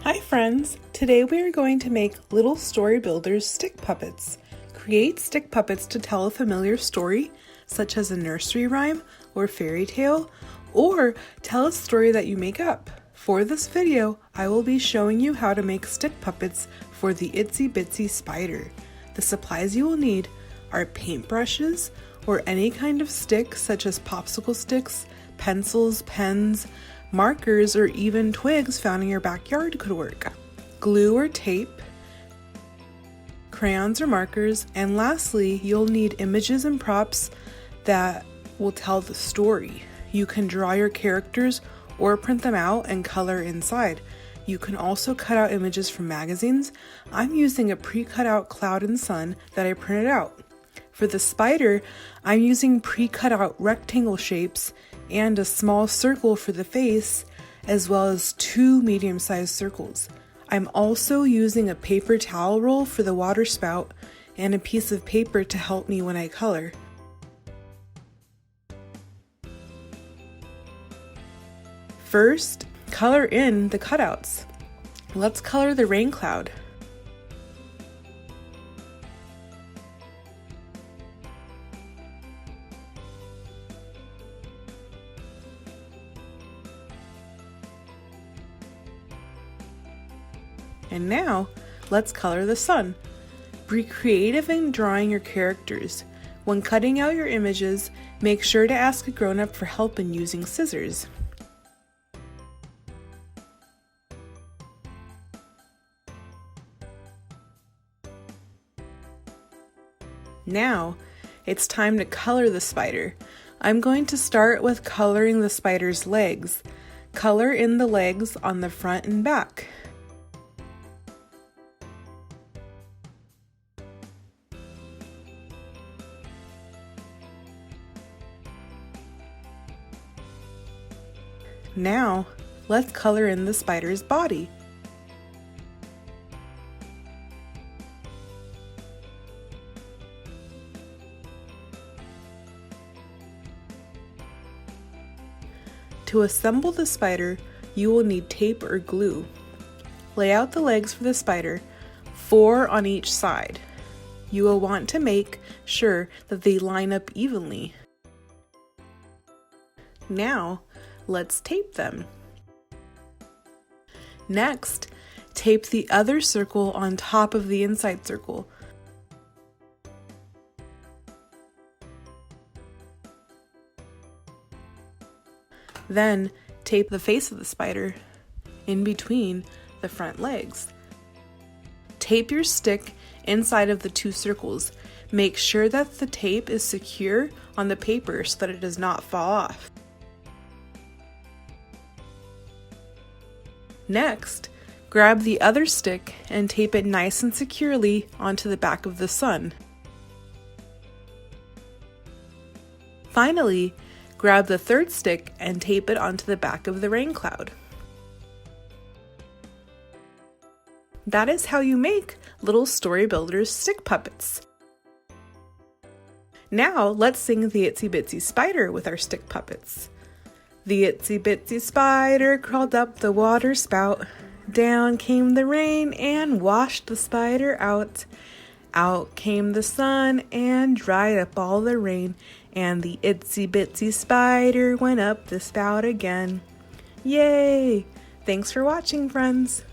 Hi friends! Today we are going to make Little Story Builders stick puppets. Create stick puppets to tell a familiar story, such as a nursery rhyme or fairy tale, or tell a story that you make up. For this video, I will be showing you how to make stick puppets for the Itsy Bitsy Spider. The supplies you will need are paintbrushes or any kind of stick such as popsicle sticks, pencils, pens, markers, or even twigs found in your backyard could work. Glue or tape, crayons or markers, and lastly, you'll need images and props that will tell the story. You can draw your characters or print them out and color inside. You can also cut out images from magazines. I'm using a pre-cut out cloud and sun that I printed out. For the spider, I'm using pre-cut out rectangle shapes and a small circle for the face, as well as 2 medium-sized circles. I'm also using a paper towel roll for the water spout and a piece of paper to help me when I color. First, color in the cutouts. Let's color the rain cloud. And now, let's color the sun. Be creative in drawing your characters. When cutting out your images, make sure to ask a grown-up for help in using scissors. Now, it's time to color the spider. I'm going to start with coloring the spider's legs. Color in the legs on the front and back. Now, let's color in the spider's body. To assemble the spider, you will need tape or glue. Lay out the legs for the spider, 4 on each side. You will want to make sure that they line up evenly. Now, let's tape them. Next, tape the other circle on top of the inside circle. Then, tape the face of the spider in between the front legs. Tape your stick inside of the 2 circles. Make sure that the tape is secure on the paper so that it does not fall off. Next, grab the other stick and tape it nice and securely onto the back of the sun. Finally, grab the third stick and tape it onto the back of the rain cloud. That is how you make Little Story Builders stick puppets. Now let's sing the Itsy Bitsy Spider with our stick puppets. The itsy bitsy spider crawled up the water spout. Down came the rain and washed the spider out. Out came the sun and dried up all the rain. And the itsy bitsy spider went up the spout again. Yay! Thanks for watching, friends!